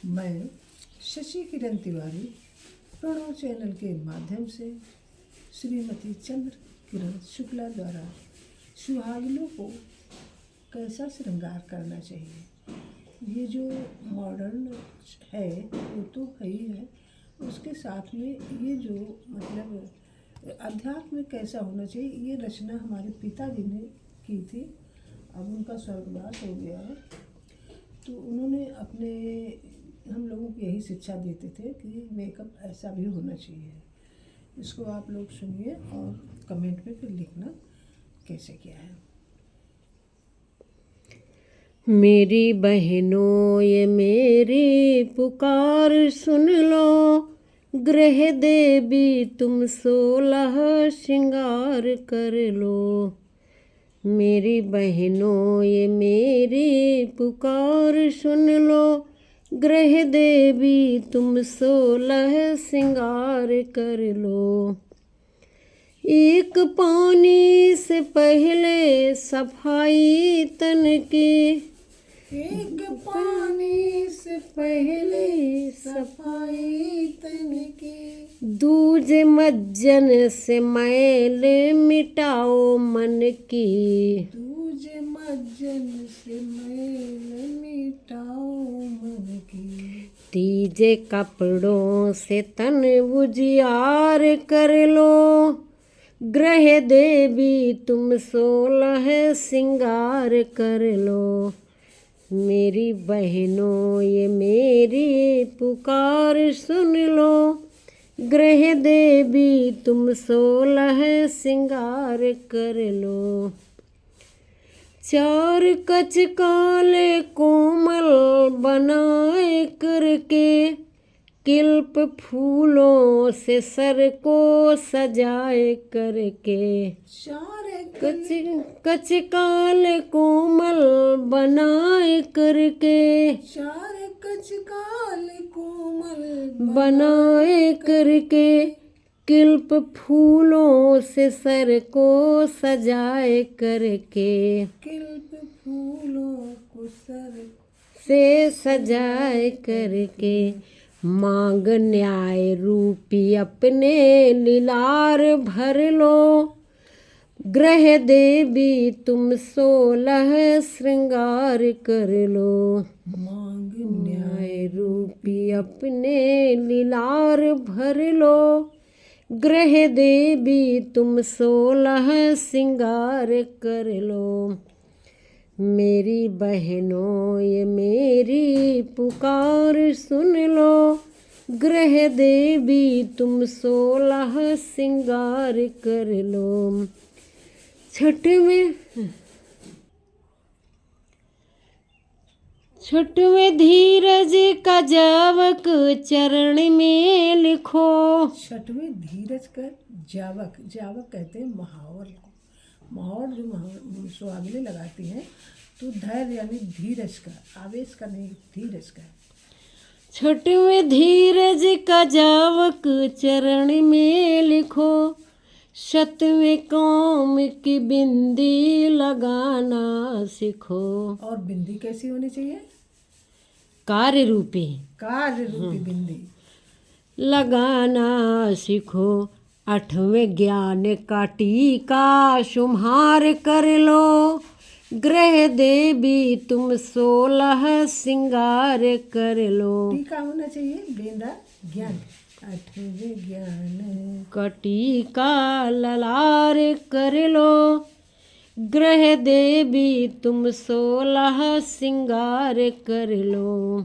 मैं शशि किरण तिवारी प्रणव चैनल के माध्यम से श्रीमती चंद्र किरण शुक्ला द्वारा सुहागिनों को कैसा श्रृंगार करना चाहिए, ये जो मॉडर्न है वो तो है ही है, उसके साथ में ये जो मतलब अध्यात्म में कैसा होना चाहिए, ये रचना हमारे पिताजी ने की थी। अब उनका स्वर्गवास हो गया है, तो उन्होंने अपने हम लोगों को यही शिक्षा देते थे कि मेकअप ऐसा भी होना चाहिए। इसको आप लोग सुनिए और कमेंट में फिर लिखना कैसे किया है। मेरी बहनों ये मेरी पुकार सुन लो, गृह देवी तुम 16 श्रृंगार कर लो। मेरी बहनों ये मेरी पुकार सुन लो, गृह देवी तुम 16 श्रृंगार कर लो। एक पानी से पहले सफाई तन की, एक पानी से पहले सफाई तन की, दूजे मज्जन से मैल मिटाओ मन की। दूजे मज्जन से मैल मिटाओ मन की, तीजे कपड़ों से तन उजियार कर लो, गृह देवी तुम 16 श्रृंगार कर लो। मेरी बहनों ये मेरी पुकार सुन लो, गृह देवी तुम 16 श्रृंगार कर लो। 4 कच काले कोमल बनाए करके, किल्प फूलों से सर को सजाए करके। 4 कच काले कोमल बनाए करके, 4 कच काले कोमल बनाए करके, किल्प फूलों से सर को सजाए करके। किल्प फूलों को सर से सजाए करके, मांग न्याय रूपी अपने लीलार भर लो, गृह देवी तुम 16 श्रृंगार कर लो। मांग न्याय रूपी अपने लीलार भर लो, गृह देवी तुम 16 श्रृंगार कर लो। मेरी बहनों ये मेरी पुकार सुन लो, गृह देवी तुम 16 श्रृंगार कर लो। छठवें धीरज का जावक चरण में लिखो। 6वें धीरज का जावक, जावक कहते हैं महावर को। महावर जो सुहागिनें लगाती हैं तो धैर्य यानी धीरज का, आवेश का नहीं, धीरज का। 6वें धीरज का जावक चरण में लिखो, 7वें काम की बिंदी लगाना सीखो। और बिंदी कैसी होनी चाहिए? कार्य रूपी, कार्य रूपी बिंदी लगाना सीखो। 8वें ज्ञान का टीका शुमार कर लो, गृह देवी तुम 16 श्रृंगार कर लो। टीका होना चाहिए बेंदा ज्ञान, 8वें ज्ञान का टीका ललार कर लो, गृह देवी तुम 16 श्रृंगार कर लो।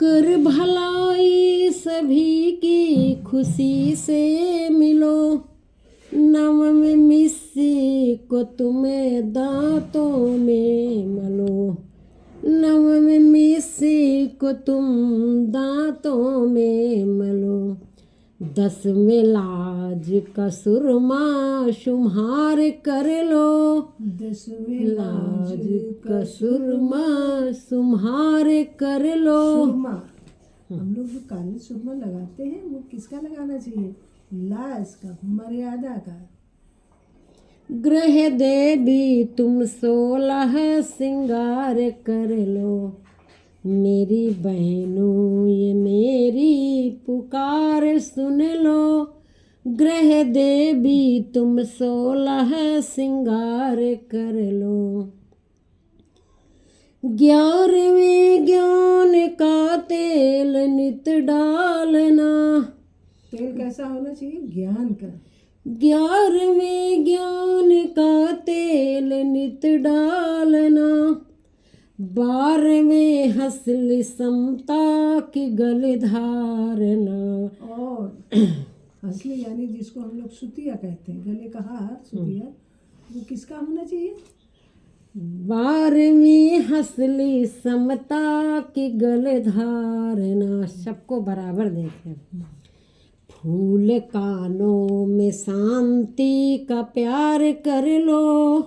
कर भलाई सभी की खुशी से मिलो, नवम मिस्सी को तुम्हें दांतों में मलो, नवम मिस्सी को तुम दांतों में मलो। 10वें लाज का सुरमा शुमार कर लो, 10वें लाज का सुरमा शुमार कर लो। सुरमा, हम लोग जो काली सुरमा लगाते हैं वो किसका लगाना चाहिए? लाज का, मर्यादा का। ग्रह देवी तुम 16 श्रृंगार कर लो। मेरी बहनों ये मेरी पुकार सुन लो। ग्रह देवी तुम 16 श्रृंगार कर लो। 11वें ज्ञान का तेल नित डालना। तेल कैसा होना चाहिए? ज्ञान का। 11वें ज्ञान का तेल नित डालना। 12वें हंसली समता की गल धारना। और हंसली यानी जिसको हम लोग सुतिया कहते हैं, गले का हार सुतिया, वो किसका होना चाहिए? 12वीं हंसली समता की गल धारना। सबको बराबर देखें। फूल कानों में शांति का प्यार कर लो।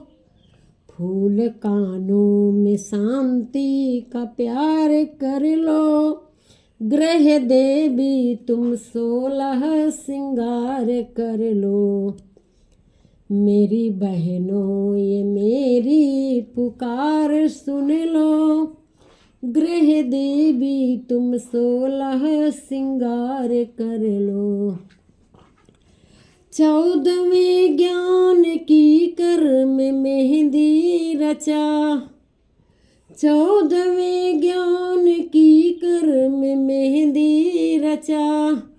फूल कानों में शांति का प्यार कर लो। ग्रह देवी तुम 16 श्रृंगार कर लो। मेरी बहनों ये मेरी पुकार सुन लो। ग्रह देवी तुम 16 श्रृंगार कर लो। 14वें ज्ञान की कर में मेहंदी रचा। 14वें ज्ञान की कर में मेहंदी रचा।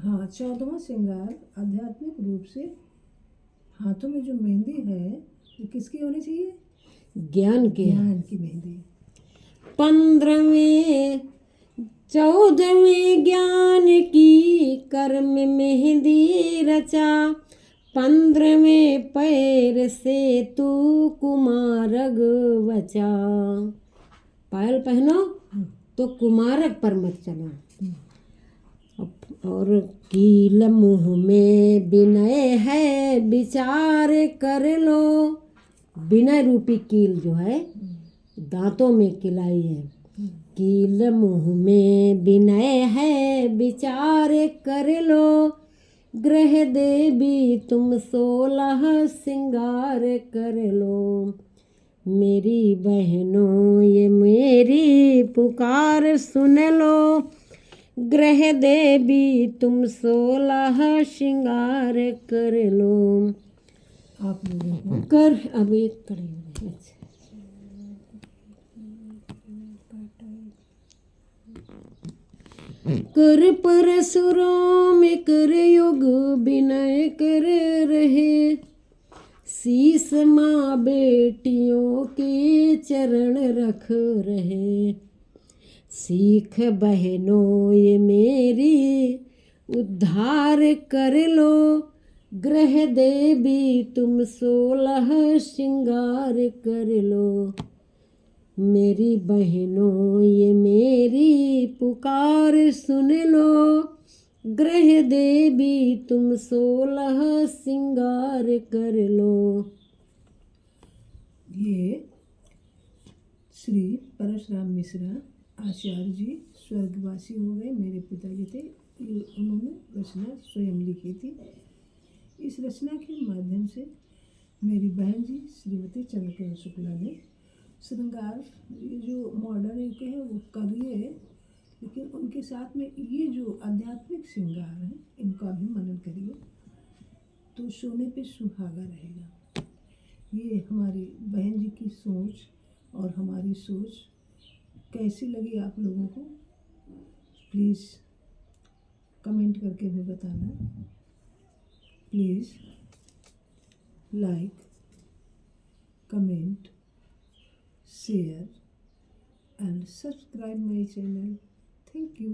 हाँ, 14वां श्रृंगार आध्यात्मिक रूप से हाथों में जो मेहंदी है वो किसकी होनी चाहिए? ज्ञान की। ज्ञान की मेहंदी। 15वें 14वें ज्ञान की कर में मेहंदी रचा। 15वें पैर से तू कुमारग बचा। पायल पहनो तो कुमारक पर मत चलो। और कील मुँह में विनय है विचार कर लो। विनय रूपी कील जो है दांतों में किलाई है। कील मुँह में विनय है विचार कर लो। ग्रह देवी तुम 16 श्रृंगार कर लो। मेरी बहनों ये मेरी पुकार सुन लो। ग्रह देवी तुम 16 श्रृंगार कर लो। आप लोगों को कर अब एक करेंगे। कर परशुरों में कर युग विनय कर रहे। शीस माँ बेटियों के चरण रख रहे। सीख बहनों ये मेरी उद्धार कर लो। ग्रह देवी तुम 16 श्रृंगार कर लो। मेरी बहनों ये मेरी पुकार सुन लो। ग्रह देवी तुम 16 श्रृंगार कर लो। ये श्री परशुराम मिश्रा आचार्य जी स्वर्गवासी हो गए, मेरे पिताजी थे। उन्होंने रचना स्वयं लिखी थी। इस रचना के माध्यम से मेरी बहन जी श्रीमती चंद्रकिरण शुक्ला ने श्रृंगार, ये जो मॉडर्न युग है वो करिए, लेकिन उनके साथ में ये जो आध्यात्मिक श्रृंगार है इनका भी मनन करिए तो सोने पे सुहागा रहेगा। ये हमारी बहन जी की सोच और हमारी सोच कैसी लगी आप लोगों को, प्लीज़ कमेंट करके भी बताना। Please like, comment, share and subscribe my channel. Thank you.